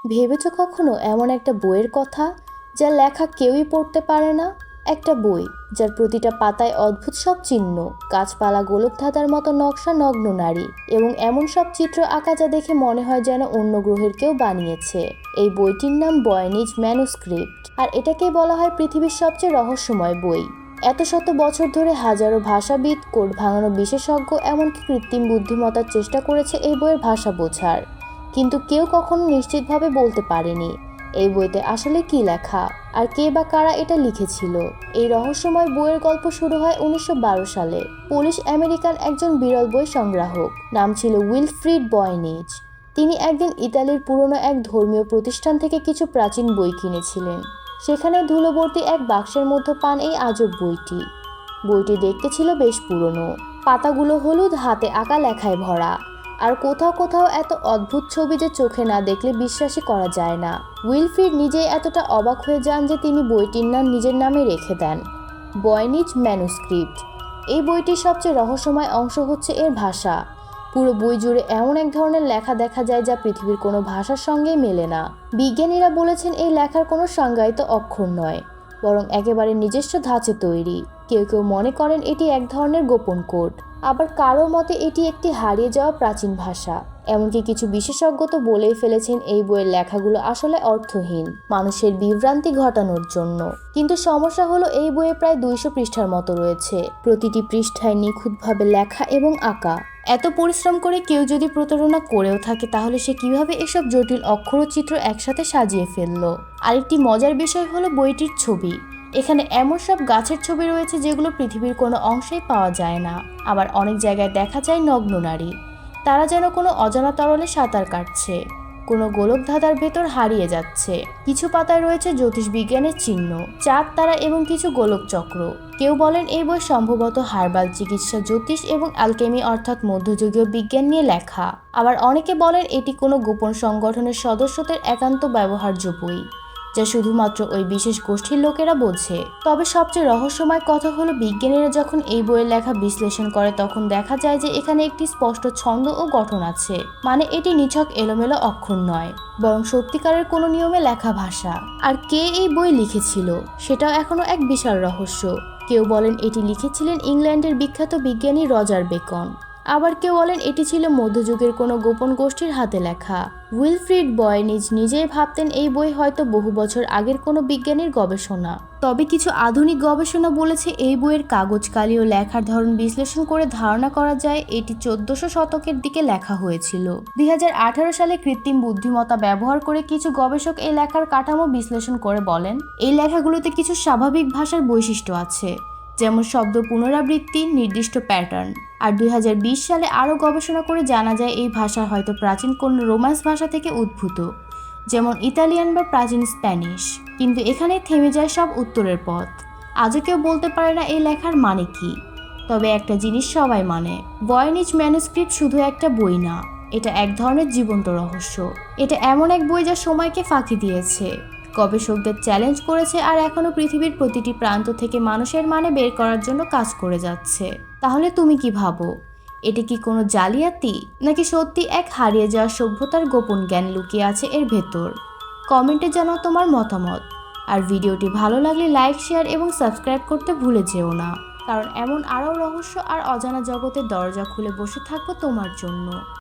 ভেবেছো কখনো এমন একটা বইয়ের কথা যার লেখা কেউই পড়তে পারে না? একটা বই যার প্রতিটা পাতায় অদ্ভুত সব চিহ্ন, গাছপালা, গোলকধাঁধার মতো নকশা, নগ্ন নারী এবং এমন সব চিত্র আঁকা যা দেখে মনে হয় যেন অন্য গ্রহের কেউ বানিয়েছে। এই বইটির নাম ভয়েনিজ ম্যানুস্ক্রিপ্ট, আর এটাকেই বলা হয় পৃথিবীর সবচেয়ে রহস্যময় বই। এত শত বছর ধরে হাজারো ভাষাবিদ, কোড ভাঙানো বিশেষজ্ঞ, এমনকি কৃত্রিম বুদ্ধিমত্তার চেষ্টা করেছে এই বইয়ের ভাষা বোঝার, কিন্তু কেউ কখনো নিশ্চিতভাবে বলতে পারেনি এই বইতে আসলে কি লেখা আর কে বা কারা এটা লিখেছিল। এই রহস্যময় বইয়ের গল্প শুরু হয় 1912 সালে। পোলিশ আমেরিকান একজন বিরল বই সংগ্রাহক, নাম ছিল উইলফ্রিড ভয়েনিচ। তিনি একদিন ইতালির পুরনো এক ধর্মীয় প্রতিষ্ঠান থেকে কিছু প্রাচীন বই কিনেছিলেন। সেখানে ধুলোবর্তী এক বাক্সের মধ্যে পান এই আজব বইটি। বইটি দেখতে ছিল বেশ পুরনো, পাতাগুলো হলুদ, হাতে আঁকা লেখায় ভরা, আর কোথাও কোথাও এত অদ্ভুত ছবি যে চোখে না দেখলে বিশ্বাসই করা যায় না। উইলফ্রিড নিজেই এতটা অবাক হয়ে যান যে তিনি বইটির নাম নিজের নামে রেখে দেন, ভয়েনিচ ম্যানুস্ক্রিপ্ট। এই বইটির সবচেয়ে রহস্যময় অংশ হচ্ছে এর ভাষা। পুরো বই জুড়ে এমন এক ধরনের লেখা দেখা যায় যা পৃথিবীর কোনো ভাষার সঙ্গেই মেলে না। বিজ্ঞানীরা বলেছেন এই লেখার কোনো সংজ্ঞায়িত অক্ষর নয়, বরং একেবারে নিজস্ব ধাঁচে তৈরি। কেউ কেউ মনে করেন এটি এক ধরনের গোপন কোড, আবার কারো মতে এটি একটি হারিয়ে যাওয়া প্রাচীন ভাষা। এমনকি কিছু বিশেষজ্ঞ তো বলেই ফেলেছেন এই বইয়ের লেখাগুলো আসলে অর্থহীন, মানুষের বিভ্রান্তি ঘটানোর জন্য। কিন্তু সমস্যা হলো এই বইয়ে প্রায় 200 পৃষ্ঠার মতো রয়েছে, প্রতিটি পৃষ্ঠায় নিখুঁতভাবে লেখা এবং আঁকা। এত পরিশ্রম করে কেউ যদি প্রতারণা করেও থাকে তাহলে সে কিভাবে এসব জটিল অক্ষর ও চিত্র একসাথে সাজিয়ে ফেললো? আরেকটি মজার বিষয় হলো বইটির ছবি। এখানে এমন সব গাছের ছবি রয়েছে যেগুলো পৃথিবীর কোনো অংশেই পাওয়া যায় না। আবার অনেক জায়গায় দেখা যায় নগ্ন নারী, তারা যেন কোনো অজানা তরলে সাঁতার কাটছে, কোনো গোলকধাঁধার ভেতর হারিয়ে যাচ্ছে। কিছু পাতায় রয়েছে জ্যোতিষবিজ্ঞানের চিহ্ন, চাঁদ, তারা এবং কিছু গোলক চক্র। কেউ বলেন এই বই সম্ভবত হার্বাল চিকিৎসা, জ্যোতিষ এবং অ্যালকেমি অর্থাৎ মধ্যযুগীয় বিজ্ঞান নিয়ে লেখা। আবার অনেকে বলেন এটি কোনো গোপন সংগঠনের সদস্যদের একান্ত ব্যবহার্য বই, যা শুধুমাত্র ওই বিশেষ গোষ্ঠীর লোকেরা বোঝে। তবে সবচেয়ে রহস্যময় কথা হলো বিজ্ঞানীরা যখন এই বইয়ের লেখা বিশ্লেষণ করে তখন দেখা যায় যে এখানে একটি স্পষ্ট ছন্দ ও গঠন আছে, মানে এটি নিছক এলোমেলো অক্ষর নয়, বরং সত্যিকারের কোনো নিয়মে লেখা ভাষা। আর কে এই বই লিখেছিল সেটাও এখনো এক বিশাল রহস্য। কেউ বলেন এটি লিখেছিলেন ইংল্যান্ডের বিখ্যাত বিজ্ঞানী রজার বেকন, আবার কেউ বলেন এটি ছিল মধ্যযুগের কোনো গোপন গোষ্ঠীর হাতে লেখা। উইলফ্রিড ভয়েনিচ নিজেই ভাবতেন এই বই হয়তো বহু বছর আগের কোনো বিজ্ঞানীর গবেষণা। তবে কিছু আধুনিক গবেষণা বলেছে এই বইয়ের কাগজ, কালি ও লেখার ধরন বিশ্লেষণ করে ধারণা করা যায় এটি 1400 শতকের দিকে লেখা হয়েছিল। 2018 সালে কৃত্রিম বুদ্ধিমত্তা ব্যবহার করে কিছু গবেষক এই লেখার কাঠামো বিশ্লেষণ করে বলেন এই লেখাগুলোতে কিছু স্বাভাবিক ভাষার বৈশিষ্ট্য আছে, যেমন শব্দ পুনরাবৃত্তি, নির্দিষ্ট প্যাটার্ন। আর 2020 সালে আরও গবেষণা করে জানা যায় এই ভাষা হয়তো প্রাচীন কোনো রোমান্স ভাষা থেকে উদ্ভূত, যেমন ইতালিয়ান বা প্রাচীন স্প্যানিশ। কিন্তু এখানেই থেমে যায় সব উত্তরের পথ। আজও কেউ বলতে পারে না এই লেখার মানে কি। তবে একটা জিনিস সবাই মানে, ভয়েনিচ ম্যানুস্ক্রিপ্ট শুধু একটা বই না, এটা এক ধরনের জীবন্ত রহস্য। এটা এমন এক বই যা সময়কে ফাঁকি দিয়েছে, গবেষকদের চ্যালেঞ্জ করেছে, আর এখনো পৃথিবীর প্রতিটি প্রান্ত থেকে মানুষের মানে বের করার জন্য কাজ করে যাচ্ছে। তাহলে তুমি কি ভাবো, এটি কি কোনো জালিয়াতি, নাকি সত্যি এক হারিয়ে যাওয়া সভ্যতার গোপন জ্ঞান লুকিয়ে আছে এর ভেতর? কমেন্টে জানাও তোমার মতামত। আর ভিডিওটি ভালো লাগলে লাইক, শেয়ার এবং সাবস্ক্রাইব করতে ভুলে যেও না, কারণ এমন আরও রহস্য আর অজানা জগতের দরজা খুলে বসে থাকবো তোমার জন্য।